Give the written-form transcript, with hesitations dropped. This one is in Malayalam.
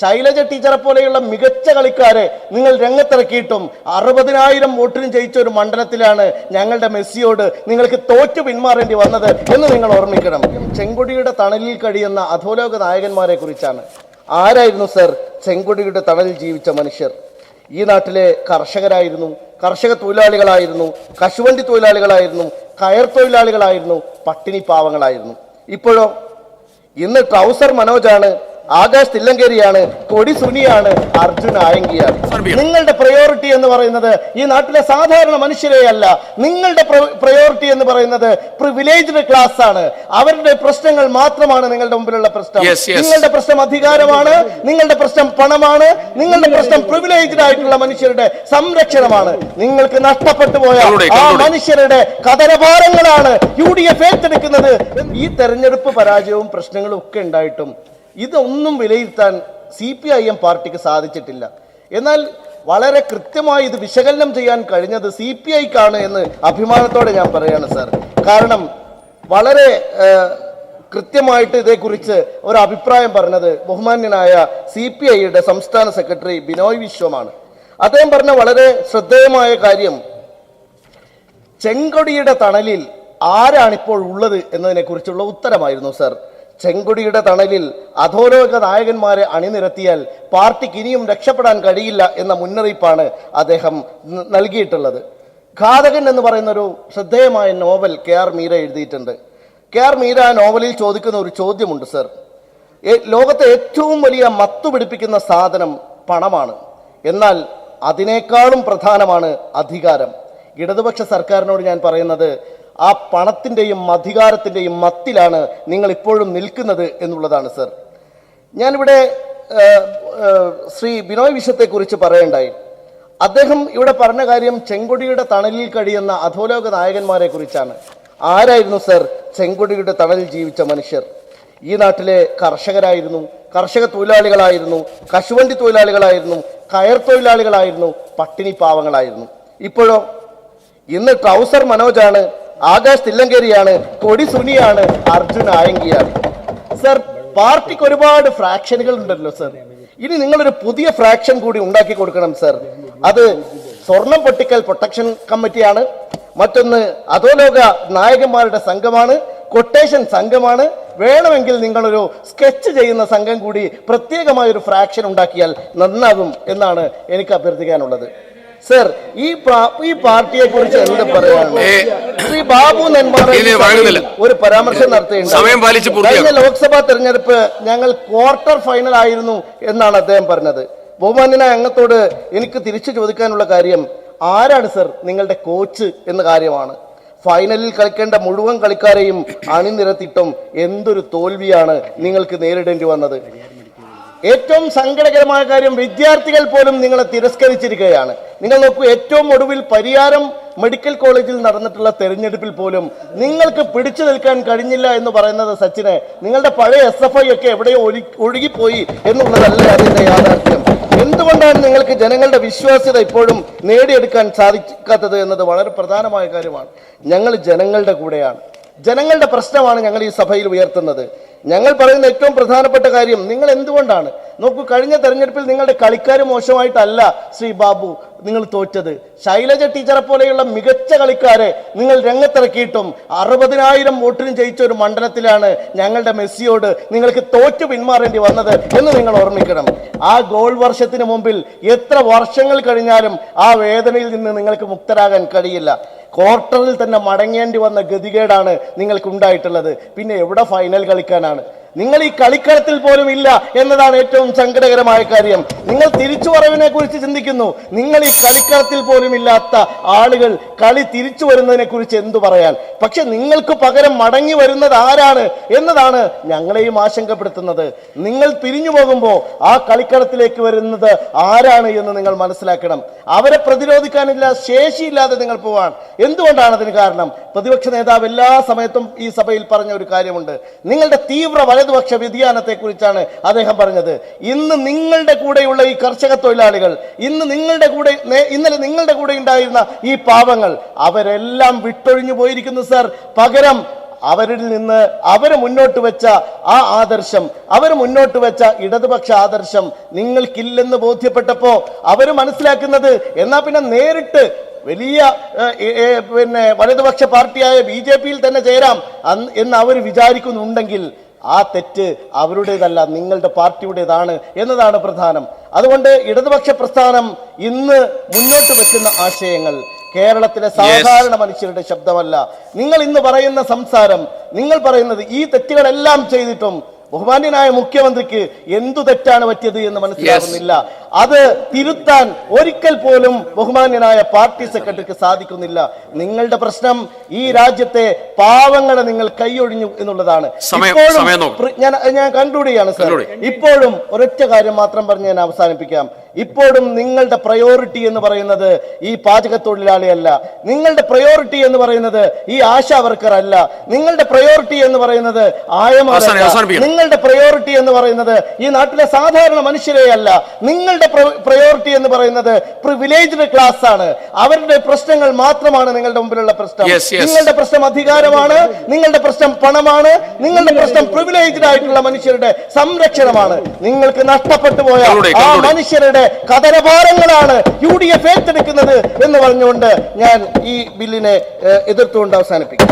ശൈലജ ടീച്ചറെ പോലെയുള്ള മികച്ച കളിക്കാരെ നിങ്ങൾ രംഗത്തിറക്കിയിട്ടും 60,000 വോട്ടിന് ജയിച്ച ഒരു മണ്ഡലത്തിലാണ് ഞങ്ങളുടെ മെസ്സിയോട് നിങ്ങൾക്ക് തോറ്റു പിന്മാറേണ്ടി വന്നത് എന്ന് നിങ്ങൾ ഓർമ്മിക്കണം. ചെങ്കൊടിയുടെ തണലിൽ കഴിയുന്ന അധോലോക നായകന്മാരെ കുറിച്ചാണ്. ആരായിരുന്നു സർ ചെങ്കൊടിയുടെ തണലിൽ ജീവിച്ച മനുഷ്യർ? ഈ നാട്ടിലെ കർഷകരായിരുന്നു, കർഷക തൊഴിലാളികളായിരുന്നു, കശുവണ്ടി തൊഴിലാളികളായിരുന്നു, കയർ തൊഴിലാളികളായിരുന്നു, പട്ടിണി പാവങ്ങളായിരുന്നു. ഇപ്പോഴോ ഇന്ന് ട്രൗസർ മനോജാണ്, ആകാശ് തില്ലങ്കേരിയാണ്, കൊടി സുനിയാണ്, അർജുൻ ആയങ്കിയാണ്. നിങ്ങളുടെ പ്രയോറിറ്റി എന്ന് പറയുന്നത് ഈ നാട്ടിലെ സാധാരണ മനുഷ്യരെയല്ല. നിങ്ങളുടെ പ്രയോറിറ്റി എന്ന് പറയുന്നത് പ്രിവിലേജ്ഡ് ക്ലാസ് ആണ്. അവരുടെ പ്രശ്നങ്ങൾ മാത്രമാണ് നിങ്ങളുടെ മുമ്പിലുള്ള പ്രശ്നം. നിങ്ങളുടെ പ്രശ്നം അധികാരമാണ്, നിങ്ങളുടെ പ്രശ്നം പണമാണ്, നിങ്ങളുടെ പ്രശ്നം പ്രിവിലേജ്ഡ് ആയിട്ടുള്ള മനുഷ്യരുടെ സംരക്ഷണമാണ്. നിങ്ങൾക്ക് നഷ്ടപ്പെട്ടു പോയ ആ മനുഷ്യരുടെ കഥനഭാരങ്ങളാണ് UDF ഏറ്റെടുക്കുന്നത്. ഈ തെരഞ്ഞെടുപ്പ് പരാജയവും പ്രശ്നങ്ങളും ഒക്കെ ഉണ്ടായിട്ടും ഇതൊന്നും വിലയിരുത്താൻ CPIM പാർട്ടിക്ക് സാധിച്ചിട്ടില്ല. എന്നാൽ വളരെ കൃത്യമായി ഇത് വിശകലനം ചെയ്യാൻ കഴിഞ്ഞത് CPIക്കാണ് എന്ന് അഭിമാനത്തോടെ ഞാൻ പറയാണ് സർ. കാരണം വളരെ കൃത്യമായിട്ട് ഇതേക്കുറിച്ച് ഒരു അഭിപ്രായം പറഞ്ഞത് ബഹുമാന്യനായ CPIയുടെ സംസ്ഥാന സെക്രട്ടറി ബിനോയ് വിശ്വമാണ്. അദ്ദേഹം പറഞ്ഞ വളരെ ശ്രദ്ധേയമായ കാര്യം ചെങ്കൊടിയുടെ തണലിൽ ആരാണിപ്പോൾ ഉള്ളത് എന്നതിനെ കുറിച്ചുള്ള ഉത്തരമായിരുന്നു സർ. ചെങ്കൊടിയുടെ തണലിൽ അധോലോക നായകന്മാരെ അണിനിരത്തിയാൽ പാർട്ടിക്ക് ഇനിയും രക്ഷപ്പെടാൻ കഴിയില്ല എന്ന മുന്നറിയിപ്പാണ് അദ്ദേഹം നൽകിയിട്ടുള്ളത്. ഘാതകൻ എന്ന് പറയുന്ന ഒരു ശ്രദ്ധേയമായ നോവൽ KR മീര എഴുതിയിട്ടുണ്ട്. KR മീര ആ നോവലിൽ ചോദിക്കുന്ന ഒരു ചോദ്യമുണ്ട് സർ. ലോകത്തെ ഏറ്റവും വലിയ മത്തു പിടിപ്പിക്കുന്ന സാധനം പണമാണ്, എന്നാൽ അതിനേക്കാളും പ്രധാനമാണ് അധികാരം. ഇടതുപക്ഷ സർക്കാരിനോട് ഞാൻ പറയുന്നത് ആ പണത്തിൻ്റെയും അധികാരത്തിൻ്റെയും മത്തിലാണ് നിങ്ങൾ ഇപ്പോഴും നിൽക്കുന്നത് എന്നുള്ളതാണ് സർ. ഞാനിവിടെ ശ്രീ ബിനോയ് വിശ്വത്തെക്കുറിച്ച് പറയണ്ടായി. അദ്ദേഹം ഇവിടെ പറഞ്ഞ കാര്യം ചെങ്കൊടിയുടെ തണലിൽ കഴിയുന്ന അധോലോക നായകന്മാരെ കുറിച്ചാണ്. ആരായിരുന്നു സർ ചെങ്കൊടിയുടെ തണലിൽ ജീവിച്ച മനുഷ്യർ? ഈ നാട്ടിലെ കർഷകരായിരുന്നു, കർഷക തൊഴിലാളികളായിരുന്നു, കശുവണ്ടി തൊഴിലാളികളായിരുന്നു, കയർ തൊഴിലാളികളായിരുന്നു, പട്ടിണി പാവങ്ങളായിരുന്നു. ഇപ്പോഴോ ഇന്ന് ട്രൗസർ മനോജാണ്, ആകാശ് തില്ലങ്കേരിയാണ്, കൊടി സുനിയാണ്, അർജുൻ ആയങ്കിയാണ്. സർ, പാർട്ടിക്ക് ഒരുപാട് ഫ്രാക്ഷനുകൾ ഉണ്ടല്ലോ സർ. ഇനി നിങ്ങളൊരു പുതിയ ഫ്രാക്ഷൻ കൂടി ഉണ്ടാക്കി കൊടുക്കണം സർ. അത് സ്വർണം പൊട്ടിക്കൽ പ്രൊട്ടക്ഷൻ കമ്മിറ്റിയാണ്, മറ്റൊന്ന് അധോലോക നായകന്മാരുടെ സംഘമാണ്, കൊട്ടേഷൻ സംഘമാണ്. വേണമെങ്കിൽ നിങ്ങളൊരു സ്കെച്ച് ചെയ്യുന്ന സംഘം കൂടി പ്രത്യേകമായ ഒരു ഫ്രാക്ഷൻ ഉണ്ടാക്കിയാൽ നന്നാകും എന്നാണ് എനിക്ക് അഭ്യർത്ഥിക്കാനുള്ളത്. സർ, ഈ പാർട്ടിയെ കുറിച്ച് എന്ത് പറയാനുള്ളത്? ശ്രീ ബാബു നെന്മാറ ഒരു പരാമർശം നടത്തിയിട്ടുണ്ട്. കഴിഞ്ഞ ലോക്സഭാ തെരഞ്ഞെടുപ്പ് ഞങ്ങൾ ക്വാർട്ടർ ഫൈനൽ ആയിരുന്നു എന്നാണ് അദ്ദേഹം പറഞ്ഞത്. ബഹുമാന്യനായ അംഗത്തോട് എനിക്ക് തിരിച്ചു ചോദിക്കാനുള്ള കാര്യം, ആരാണ് സർ നിങ്ങളുടെ കോച്ച് എന്ന കാര്യമാണ്. ഫൈനലിൽ കളിക്കേണ്ട മുഴുവൻ കളിക്കാരെയും അണിനിരത്തിയിട്ടും എന്തൊരു തോൽവിയാണ് നിങ്ങൾക്ക് നേരിടേണ്ടി വന്നത്. ഏറ്റവും സങ്കടകരമായ കാര്യം, വിദ്യാർത്ഥികൾ പോലും നിങ്ങളെ തിരസ്കരിച്ചിരിക്കുകയാണ്. നിങ്ങൾ നോക്കൂ, ഏറ്റവും ഒടുവിൽ പരിയാരം മെഡിക്കൽ കോളേജിൽ നടന്നിട്ടുള്ള തെരഞ്ഞെടുപ്പിൽ പോലും നിങ്ങൾക്ക് പിടിച്ചു നിൽക്കാൻ കഴിഞ്ഞില്ല എന്ന് പറയുന്നത് സച്ചിനെ, നിങ്ങളുടെ പഴയ SFI ഒക്കെ എവിടെയോ ഒഴുകിപ്പോയി എന്നുള്ളതല്ലേ അതിന്റെ യാഥാർത്ഥ്യം. എന്തുകൊണ്ടാണ് നിങ്ങൾക്ക് ജനങ്ങളുടെ വിശ്വാസ്യത ഇപ്പോഴും നേടിയെടുക്കാൻ സാധിക്കാത്തത് എന്നത് വളരെ പ്രധാനമായ കാര്യമാണ്. ഞങ്ങൾ ജനങ്ങളുടെ കൂടെയാണ്, ജനങ്ങളുടെ പ്രശ്നമാണ് ഞങ്ങൾ ഈ സഭയിൽ ഉയർത്തുന്നത്. ഞങ്ങൾ പറയുന്ന ഏറ്റവും പ്രധാനപ്പെട്ട കാര്യം, നിങ്ങൾ എന്തുകൊണ്ടാണ് നോക്കൂ, കഴിഞ്ഞ തെരഞ്ഞെടുപ്പിൽ നിങ്ങളുടെ കളിക്കാർ മോശമായിട്ടല്ല ശ്രീ ബാബു നിങ്ങൾ തോറ്റത്. ശൈലജ ടീച്ചറെ പോലെയുള്ള മികച്ച കളിക്കാരെ നിങ്ങൾ രംഗത്തിറക്കിയിട്ടും 60,000 വോട്ടിന് ജയിച്ച ഒരു മണ്ഡലത്തിലാണ് ഞങ്ങളുടെ മെസ്സിയോട് നിങ്ങൾക്ക് തോറ്റു പിന്മാറേണ്ടി വന്നത് എന്ന് നിങ്ങൾ ഓർമ്മിക്കണം. ആ ഗോൾ വർഷത്തിന് മുമ്പിൽ എത്ര വർഷങ്ങൾ കഴിഞ്ഞാലും ആ വേദനയിൽ നിന്ന് നിങ്ങൾക്ക് മുക്തരാകാൻ കഴിയില്ല. ക്വാർട്ടറിൽ തന്നെ മടങ്ങേണ്ടി വന്ന ഗതികേടാണ് നിങ്ങൾക്ക് ഉണ്ടായിട്ടുള്ളത്. പിന്നെ എവിടെ ഫൈനൽ കളിക്കാനാണ്? നിങ്ങൾ ഈ കളിക്കളത്തിൽ പോലും ഇല്ല എന്നതാണ് ഏറ്റവും സങ്കടകരമായ കാര്യം. നിങ്ങൾ തിരിച്ചുവരവിനെ കുറിച്ച് ചിന്തിക്കുന്നു, നിങ്ങൾ ഈ കളിക്കളത്തിൽ പോലും ഇല്ലാത്ത ആളുകൾ കളി തിരിച്ചു വരുന്നതിനെ കുറിച്ച് എന്തു പറയാൻ? പക്ഷെ നിങ്ങൾക്ക് പകരം മടങ്ങി വരുന്നത് ആരാണ് എന്നതാണ് ഞങ്ങളെയും ആശങ്കപ്പെടുത്തുന്നത്. നിങ്ങൾ പിരിഞ്ഞു പോകുമ്പോൾ ആ കളിക്കളത്തിലേക്ക് വരുന്നത് ആരാണ് എന്ന് നിങ്ങൾ മനസ്സിലാക്കണം. അവരെ പ്രതിരോധിക്കാനില്ല, ശേഷിയില്ലാതെ നിങ്ങൾ പോവാൻ. എന്തുകൊണ്ടാണ് അതിന് കാരണം? പ്രതിപക്ഷ നേതാവ് എല്ലാ സമയത്തും ഈ സഭയിൽ പറഞ്ഞ ഒരു കാര്യമുണ്ട്, നിങ്ങളുടെ തീവ്ര വലതുപക്ഷ വ്യതിയാനത്തെ കുറിച്ചാണ് അദ്ദേഹം പറഞ്ഞത്. ഇന്ന് നിങ്ങളുടെ കൂടെയുള്ള ഈ കർഷക തൊഴിലാളികൾ, ഇന്നലെ നിങ്ങളുടെ കൂടെ ഉണ്ടായിരുന്ന ഈ പാവങ്ങൾ, അവരെല്ലാം വിട്ടൊഴിഞ്ഞു പോയിരിക്കുന്നു സർ. പകരം അവരിൽ നിന്ന് അവര് മുന്നോട്ട് വെച്ച ആ ആദർശം, അവര് മുന്നോട്ട് വെച്ച ഇടതുപക്ഷ ആദർശം നിങ്ങൾക്കില്ലെന്ന് ബോധ്യപ്പെട്ടപ്പോ അവര് മനസ്സിലാക്കുന്നത് എന്നാ പിന്നെ നേരിട്ട് വലിയ പിന്നെ വലതുപക്ഷ പാർട്ടിയായ BJP-യിൽ തന്നെ ചേരാം എന്ന് അവർ വിചാരിക്കുന്നുണ്ടെങ്കിൽ ആ തെറ്റ് അവരുടേതല്ല, നിങ്ങളുടെ പാർട്ടിയുടേതാണ് എന്നതാണ് പ്രധാനം. അതുകൊണ്ട് ഇടതുപക്ഷ പ്രസ്ഥാനം ഇന്ന് മുന്നോട്ട് വെക്കുന്ന ആശയങ്ങൾ കേരളത്തിലെ സാധാരണ മനുഷ്യരുടെ ശബ്ദമല്ല. നിങ്ങൾ ഇന്ന് പറയുന്ന സംസാരം, നിങ്ങൾ പറയുന്നത് ഈ തെറ്റുകളെല്ലാം ചെയ്തിട്ടും ബഹുമാന്യനായ മുഖ്യമന്ത്രിക്ക് എന്തു തെറ്റാണ് പറ്റിയത് എന്ന് മനസ്സിലാകുന്നില്ല. അത് തിരുത്താൻ ഒരിക്കൽ പോലും ബഹുമാന്യനായ പാർട്ടി സെക്രട്ടറിക്ക് സാധിക്കുന്നില്ല. നിങ്ങളുടെ പ്രശ്നം ഈ രാജ്യത്തെ പാവങ്ങളെ നിങ്ങൾ കൈയൊഴിഞ്ഞു എന്നുള്ളതാണ്. ഞാൻ കൺക്ലൂഡ് ചെയ്യാണ് സർ. ഇപ്പോഴും ഒരൊറ്റ കാര്യം മാത്രം പറഞ്ഞ് ഞാൻ അവസാനിപ്പിക്കാം. ഇപ്പോഴും നിങ്ങളുടെ പ്രയോറിറ്റി എന്ന് പറയുന്നത് ഈ പാചക തൊഴിലാളിയല്ല, നിങ്ങളുടെ പ്രയോറിറ്റി എന്ന് പറയുന്നത് ഈ ആശാ വർക്കർ അല്ല, നിങ്ങളുടെ പ്രയോറിറ്റി എന്ന് പറയുന്നത് ആയമാരല്ല, നിങ്ങളുടെ പ്രയോറിറ്റി എന്ന് പറയുന്നത് ഈ നാട്ടിലെ സാധാരണ മനുഷ്യരെ അല്ല, നിങ്ങളുടെ പ്രയോറിറ്റി എന്ന് പറയുന്നത് പ്രിവിലേജ്ഡ് ക്ലാസ് ആണ്. അവരുടെ പ്രശ്നങ്ങൾ മാത്രമാണ് നിങ്ങളുടെ മുമ്പിലുള്ള പ്രശ്നം. നിങ്ങളുടെ പ്രശ്നം അധികാരമാണ്, നിങ്ങളുടെ പ്രശ്നം പണമാണ്, നിങ്ങളുടെ പ്രശ്നം പ്രിവിലേജ്ഡ് ആയിട്ടുള്ള മനുഷ്യരുടെ സംരക്ഷണമാണ്. നിങ്ങൾക്ക് നഷ്ടപ്പെട്ടു പോയ ആ മനുഷ്യരുടെ കതരഭാരങ്ങളാണ് UDF ഏറ്റെടുക്കുന്നത് എന്ന് പറഞ്ഞുകൊണ്ട് ഞാൻ ഈ ബില്ലിനെ എതിർത്തുകൊണ്ട് അവസാനിപ്പിക്കും.